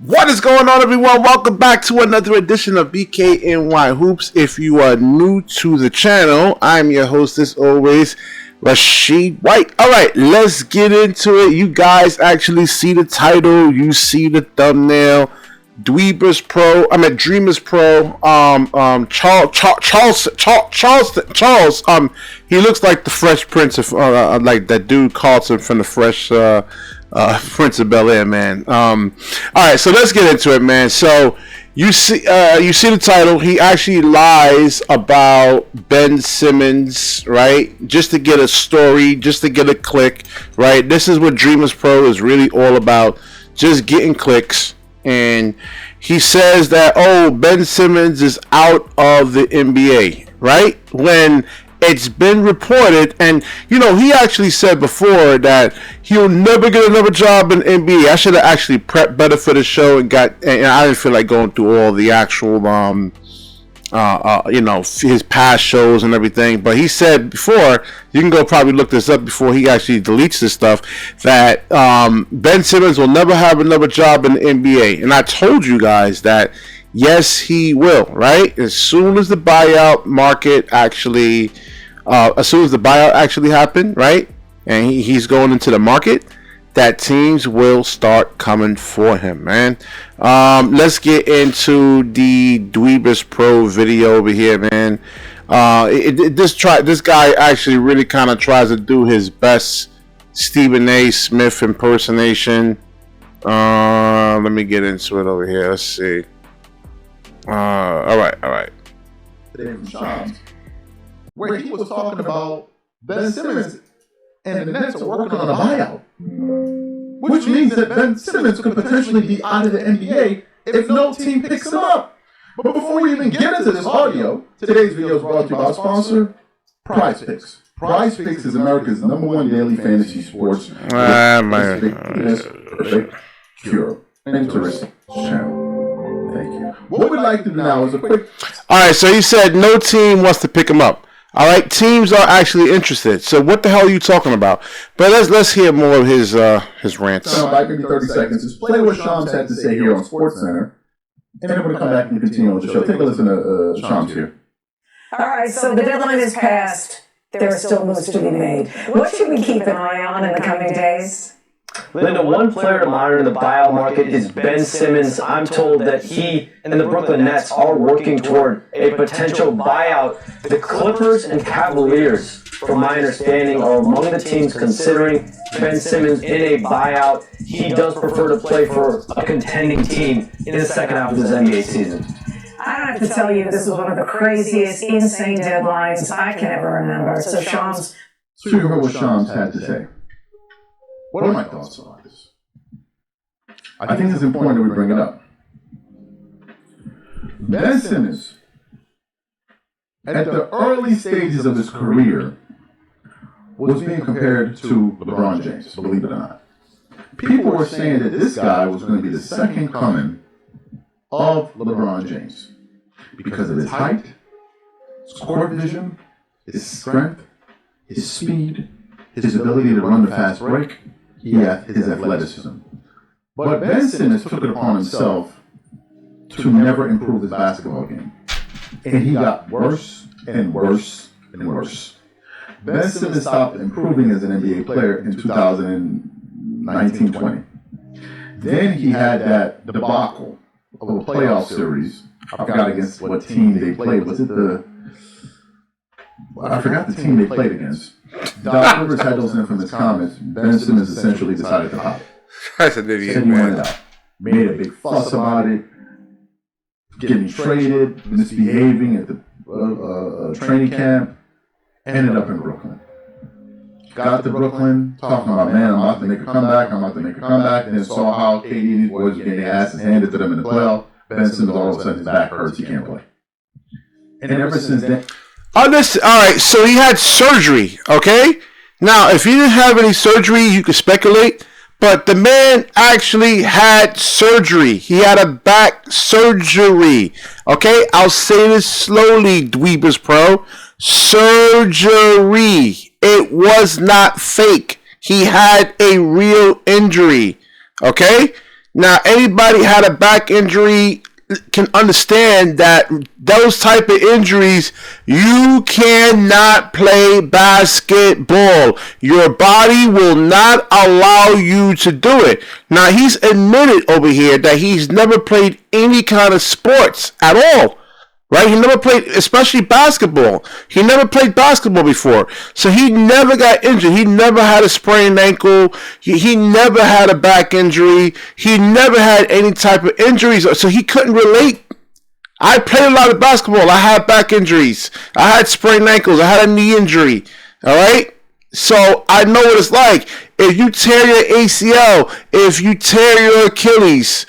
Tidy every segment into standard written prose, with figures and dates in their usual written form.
What is going on, everyone? Welcome back to another edition of Bkny Hoops. If you are new to the channel, I'm your host, as always, Rasheed White. All right, let's get into it. You guys actually see the title. You see the thumbnail. DREAMERSPRO. I'm at DREAMERSPRO. Charles. He looks like the Fresh Prince of like that dude Carlton from the Fresh Prince of Bel-Air, man. All right, so let's get into it, man. So you see the title. He actually lies about Ben Simmons, right? Just to get a story, just to get a click, right? This is what DREAMERSPRO is really all about, just getting clicks. And he says that, Ben Simmons is out of the NBA, right? When it's been reported, and he actually said before that he'll never get another job in the NBA. I should have actually prepped better for the show and I didn't feel like going through all the actual his past shows and everything. But he said before, you can go probably look this up before he actually deletes this stuff, that Ben Simmons will never have another job in the NBA. And I told you guys that yes, he will, right? As soon as the buyout actually happened, right? And he's going into the market, that teams will start coming for him, man. Let's get into the DREAMERSPRO video over here, man. This guy actually really kind of tries to do his best Stephen A. Smith impersonation. Let me get into it over here. Let's see. All right. Today from Sean, where he was talking about Ben Simmons and the Nets are working on a buyout, which means that Ben Simmons could potentially be out of the NBA if no team picks him up. But before we even get into this audio, today's video is brought to you by our sponsor, Prize Picks. Prize Picks is America's #1 daily fantasy sports. Perfect cure. Interesting channel. Thank you. What we'd like to do now is a quick... All right, so he said no team wants to pick him up. All right, teams are actually interested. So what the hell are you talking about? But let's hear more of his rants. Back maybe 30 seconds. Just play what Shams had to say here on SportsCenter, and then we're going to come back and continue with the show. Take a listen to Shams here. All right, so the deadline is passed. There are still moves to be made. What should we keep an eye on in the coming days? Linda, one player to monitor in the buyout market is Ben Simmons. I'm told that he and the Brooklyn Nets are working toward a potential buyout. The Clippers and Cavaliers, from my understanding, are among the teams considering Ben Simmons in a buyout. He does prefer to play for a contending team in the second half of his NBA season. I have to tell you, this is one of the craziest, insane deadlines I can ever remember. So, Shams. So you heard what Shams had to say. What are my thoughts on this? I think it's important that we bring it up. Ben Simmons, at the early stages of his career, was being compared to LeBron James, believe it or not. People were saying that this guy was going to be the second coming of LeBron James because of his height, his court vision, his strength, his speed, his ability to run the fast break, his athleticism. But Ben Simmons took it upon himself to never improve his basketball game. And he got worse and worse and worse. Ben Simmons stopped improving as an NBA player in 2019-20. Then he had that debacle of a playoff series. I forgot against what team they played. Was it I forgot the team they played against. Doc Rivers had those infamous comments. Ben Simmons essentially decided to hop. That's an idiot, said he wanted out. Made a big fuss about it. Getting traded, misbehaving at the training camp. Ended up in Brooklyn. Got to Brooklyn, talking about, man, I'm about to make a comeback. Then saw how KD and these boys were getting their asses handed to them in the playoff. Ben Simmons, all of a sudden, his back hurts. He can't play. And ever since then... All right, so he had surgery, okay? Now, if he didn't have any surgery, you could speculate, but the man actually had surgery. He had a back surgery, okay? I'll say this slowly, DREAMERSPRO. Surgery. It was not fake. He had a real injury, okay? Now, anybody had a back injury can understand that those type of injuries, you cannot play basketball. Your body will not allow you to do it. Now, he's admitted over here that he's never played any kind of sports at all. Right? He never played, especially basketball. He never played basketball before. So he never got injured. He never had a sprained ankle. He never had a back injury. He never had any type of injuries. So he couldn't relate. I played a lot of basketball. I had back injuries. I had sprained ankles. I had a knee injury. All right? So I know what it's like. If you tear your ACL, if you tear your Achilles,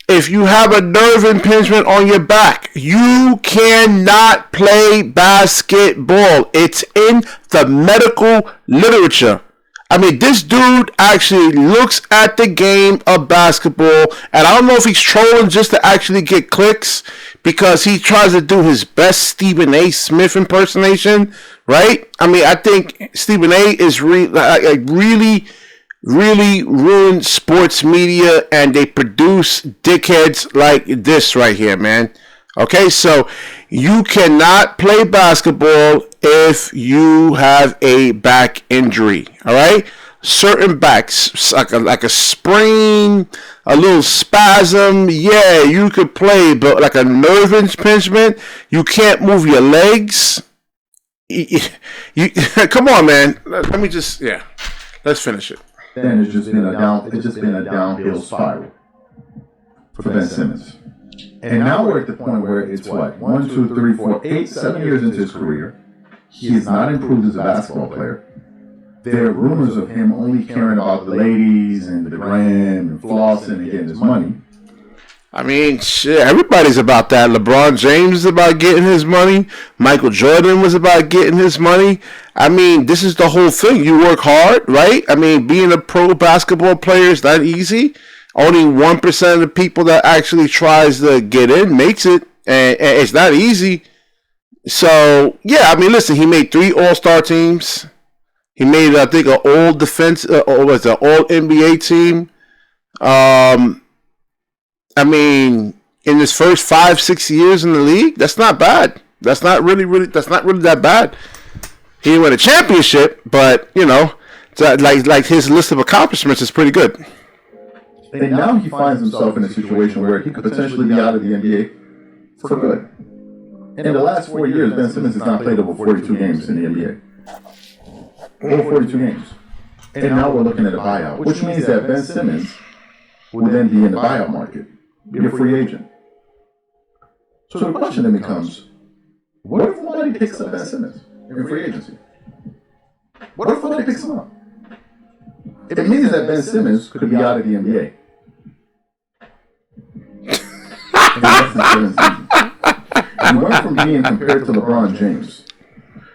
if you have a nerve impingement on your back, you cannot play basketball. It's in the medical literature. I mean, this dude actually looks at the game of basketball, and I don't know if he's trolling just to actually get clicks, because he tries to do his best Stephen A. Smith impersonation, right? I mean, I think Stephen A. is really ruin sports media, and they produce dickheads like this right here, man. Okay, so you cannot play basketball if you have a back injury. All right, certain backs, like a sprain, a little spasm, yeah, you could play, but like a nerve impingement, you can't move your legs. You come on, man. Let me just let's finish it. Then it's just been a downhill spiral for Ben Simmons. And now we're at the point where it's what? 1, 2, 3, 4, 8, 7 years into his career. He has not improved as a basketball player. There are rumors of him only caring about the ladies and the gram and flossing and getting his money. I mean, shit, everybody's about that. LeBron James is about getting his money. Michael Jordan was about getting his money. I mean, this is the whole thing. You work hard, right? I mean, being a pro basketball player is not easy. Only 1% of the people that actually tries to get in makes it, and it's not easy. So, yeah, I mean, listen, he made 3 All-Star teams. He made, I think, an all defense, or was it an all NBA team. I mean, in his first 5-6 years in the league, that's not bad. That's not really that bad. He didn't win a championship, but you know, like his list of accomplishments is pretty good. And now he finds himself in a situation where he could potentially be out of the NBA for good. In the last 4 years, Ben Simmons has not played over 42 games in the NBA. Over 42 games. And now we're looking at a buyout, which means that Ben Simmons will then be in the buyout market, be a free agent. So the question then becomes, what if nobody picks up Ben Simmons in free agency? What if nobody picks him up? It means that Ben Simmons could be out of the NBA. He went from being compared to LeBron James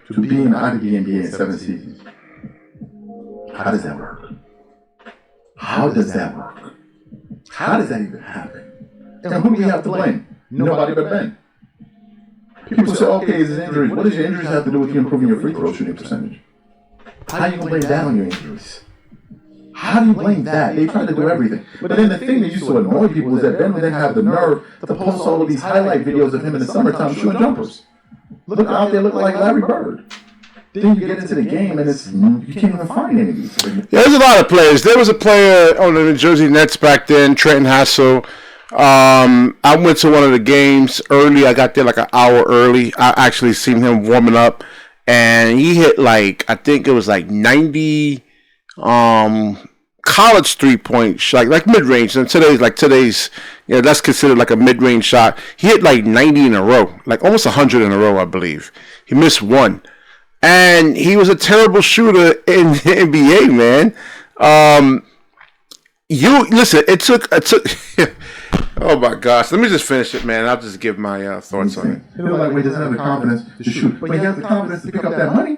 to being out of the NBA in 7 seasons. How does that work? How does that work? How does that even happen? And who do we have to blame? Nobody but Ben. People say, okay, it's an injury. What does your injuries have to do with you improving your free throw shooting percentage? How do you blame that on your injuries? How do you blame that? They try to do everything. But then the thing that used to annoy people is that Ben would then have the nerve to post all of these highlight videos of him in the summertime shooting jumpers. Look out there looking like Larry Bird. Then you get into the game and you can't even find any of these. Yeah, there's a lot of players. There was a player on the New Jersey Nets back then, Trenton Hassel. I went to one of the games early. I got there like an hour early. I actually seen him warming up, and he hit like, I think it was like 90 college 3-point shot, like mid-range. And today's, that's considered like a mid-range shot. He hit like 90 in a row, like almost 100 in a row, I believe. He missed one. And he was a terrible shooter in the NBA, man. It took oh my gosh. Let me just finish it, man. I'll just give my thoughts on it. He looked like he doesn't have the confidence to shoot, but he has the confidence to pick up that money.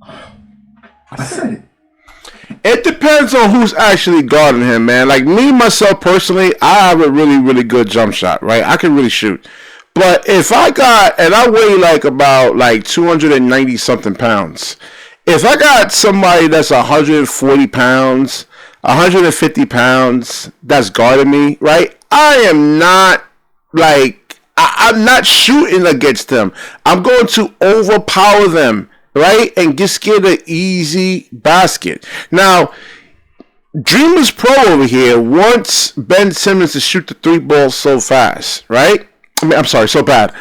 I said it. It depends on who's actually guarding him, man. Like me, myself, personally, I have a really, really good jump shot, right? I can really shoot. But if I weigh like about like 290 something pounds. If I got somebody that's 140 pounds, 150 pounds, that's guarding me, right? I am not like I'm not shooting against them. I'm going to overpower them, right? And just get an easy basket. Now, Dreamers Pro over here wants Ben Simmons to shoot the 3 ball so fast, right? I'm sorry, so bad.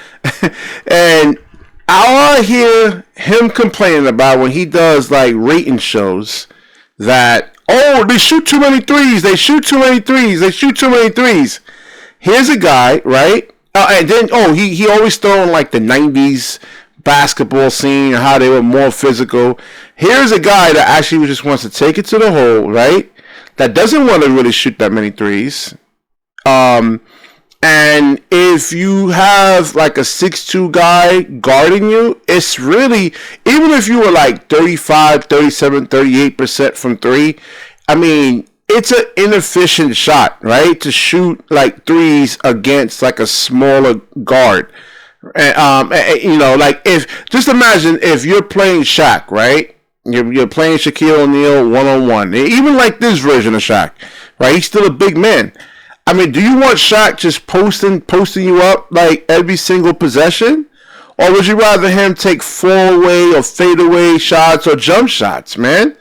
And I hear him complaining about when he does like rating shows that, oh, they shoot too many threes. They shoot too many threes. They shoot too many threes. Here's a guy, right? And then, he always throwing like the 90s basketball scene and how they were more physical. Here's a guy that actually just wants to take it to the hole, right? That doesn't want to really shoot that many threes. And if you have like a 6'2" guy guarding you, it's really, even if you were like 35, 37, 38% from 3, I mean, it's an inefficient shot, right? To shoot like threes against like a smaller guard. And, like just imagine if you're playing Shaq, right? You're playing Shaquille O'Neal one-on-one. Even like this version of Shaq, right? He's still a big man. I mean, do you want Shaq just posting you up like every single possession? Or would you rather him take fall-away or fade-away shots or jump shots, man?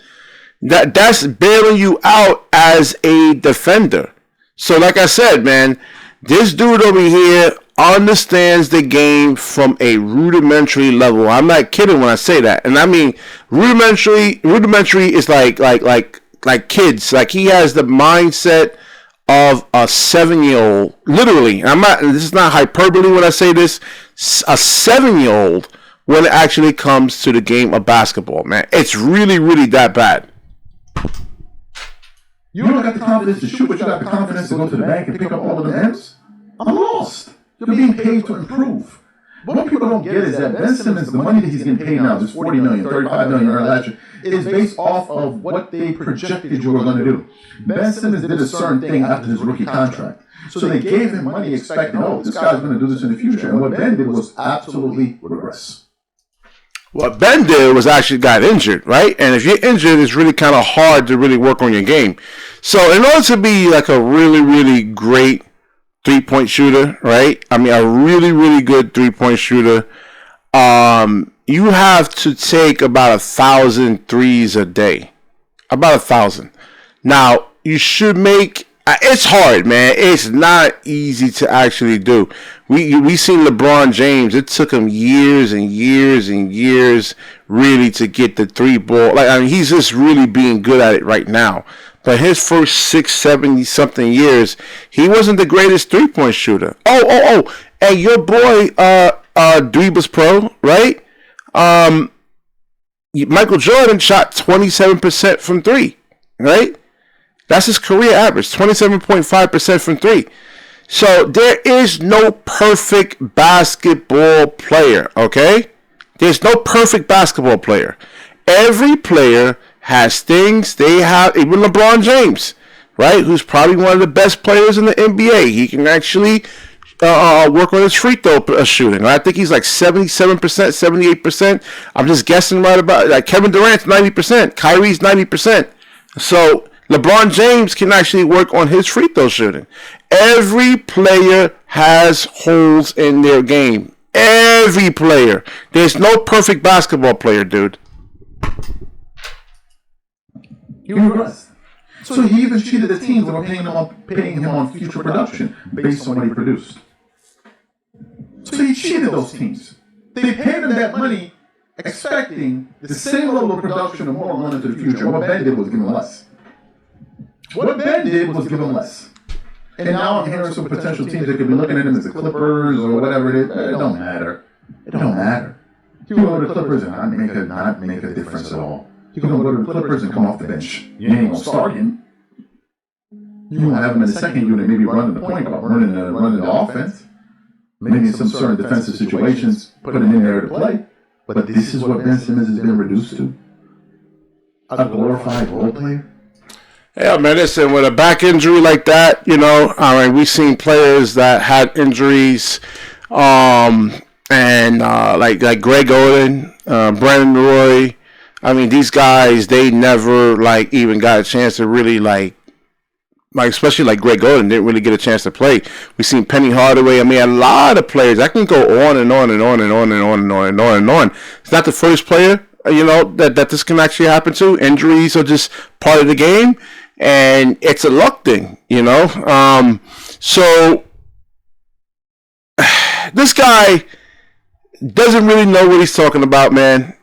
That's bailing you out as a defender. So like I said, man, this dude over here understands the game from a rudimentary level. I'm not kidding when I say that. And I mean, rudimentary is like kids. Like he has the mindset of a 7-year-old, literally. This is not hyperbole when I say this. A 7-year-old when it actually comes to the game of basketball, man. It's really, really that bad. You don't got the confidence to shoot, but you got the confidence to go to the bank and pick up all of the M's? I'm lost. You're being paid to improve. What people don't get is that Ben Simmons, the money that he's getting paid now, this $40 million, $35 million last year, is based off of what they projected you were going to do. Ben Simmons did a certain thing after his rookie contract. So they gave him money expecting, this guy's going to do this in the future. And what Ben did was absolutely regress. What Ben did was actually got injured, right? And if you're injured, it's really kind of hard to really work on your game. So in order to be like a really, really great 3-point shooter, right? I mean, a really, really good 3-point shooter. You have to take about 1,000 threes a day. About 1,000. Now, you should make, it's hard, man. It's not easy to actually do. We seen LeBron James. It took him years and years and years really to get the 3-ball. Like, I mean, he's just really being good at it right now. But his first 6, 70-something years, he wasn't the greatest 3-point shooter. And your boy, DREAMERSPRO, right? Michael Jordan shot 27% from 3, right? That's his career average, 27.5% from 3. So there is no perfect basketball player, okay? There's no perfect basketball player. Every player has things they have, even LeBron James, right? Who's probably one of the best players in the NBA. He can actually work on his free throw shooting. I think he's like 77%, 78%. I'm just guessing right about, like Kevin Durant's 90%, Kyrie's 90%. So LeBron James can actually work on his free throw shooting. Every player has holes in their game. Every player. There's no perfect basketball player, dude. He regressed. So he even cheated the teams that were paying him on future production based on what he produced. So he cheated those teams. They paid him that money expecting the same level of production or more money into the future. What Ben did was give him less. And now I'm hearing some potential teams that could be looking at him as the Clippers or whatever it is. It don't matter. He can go to the Clippers and not make a difference at all. He can go to the Clippers and come off the bench. You ain't gonna start him. You gonna have him in the second unit, maybe running the point guard, running the offense. Maybe in some certain defensive situations, put him in there to play. But this is what Ben Simmons has been reduced to. A glorified role player. Yeah, man, listen, with a back injury like that, I mean, we've seen players that had injuries, like Greg Oden, Brandon Roy, I mean, these guys, they never like even got a chance to really like especially like Greg Golden didn't really get a chance to play. We seen Penny Hardaway. I mean, a lot of players. I can go on and on and on and on and on and on and on and on. It's not the first player, that this can actually happen to. Injuries are just part of the game, and it's a luck thing, So this guy doesn't really know what he's talking about, man.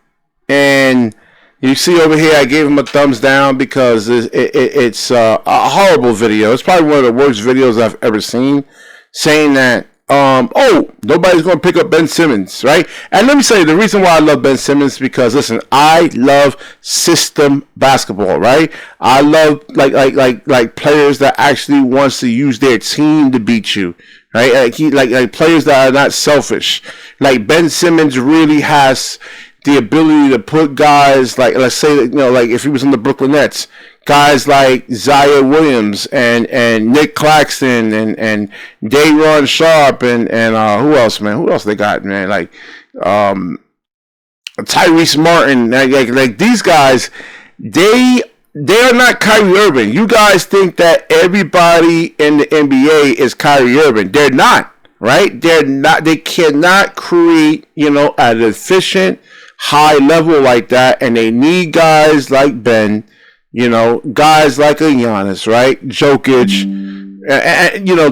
And you see over here, I gave him a thumbs down because it's a horrible video. It's probably one of the worst videos I've ever seen, saying that, nobody's going to pick up Ben Simmons, right? And let me say, the reason why I love Ben Simmons is because, listen, I love system basketball, right? I love like players that actually wants to use their team to beat you, right? Like players that are not selfish. Like Ben Simmons really has the ability to put guys like, let's say, like if he was in the Brooklyn Nets, guys like Zaire Williams and Nick Claxton and Day'Ron Sharp and who else, man? Who else they got, man? Like Tyrese Martin, like these guys, they are not Kyrie Irving. You guys think that everybody in the NBA is Kyrie Irving. They're not, right? They're not. They cannot create, an efficient high level like that, and they need guys like Ben, guys like a Giannis, right? Jokic,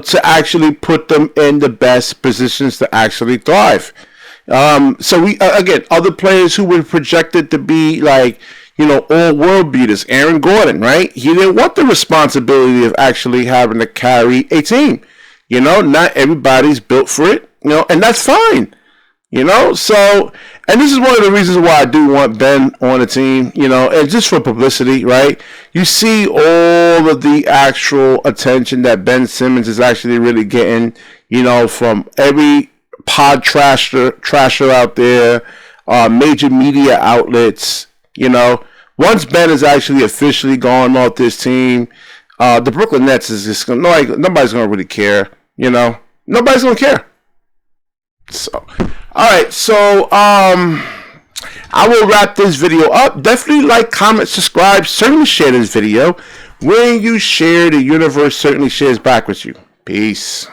to actually put them in the best positions to actually thrive. So we, again, other players who were projected to be like, all world beaters, Aaron Gordon, right? He didn't want the responsibility of actually having to carry a team. Not everybody's built for it, and that's fine. So, and this is one of the reasons why I do want Ben on the team, and just for publicity, right? You see all of the actual attention that Ben Simmons is actually really getting, from every pod trasher out there, major media outlets, Once Ben is actually officially gone off this team, the Brooklyn Nets is just nobody's going to really care, Nobody's going to care. So, all right, so I will wrap this video up. Definitely like, comment, subscribe, certainly share this video. When you share, the universe certainly shares back with you. Peace.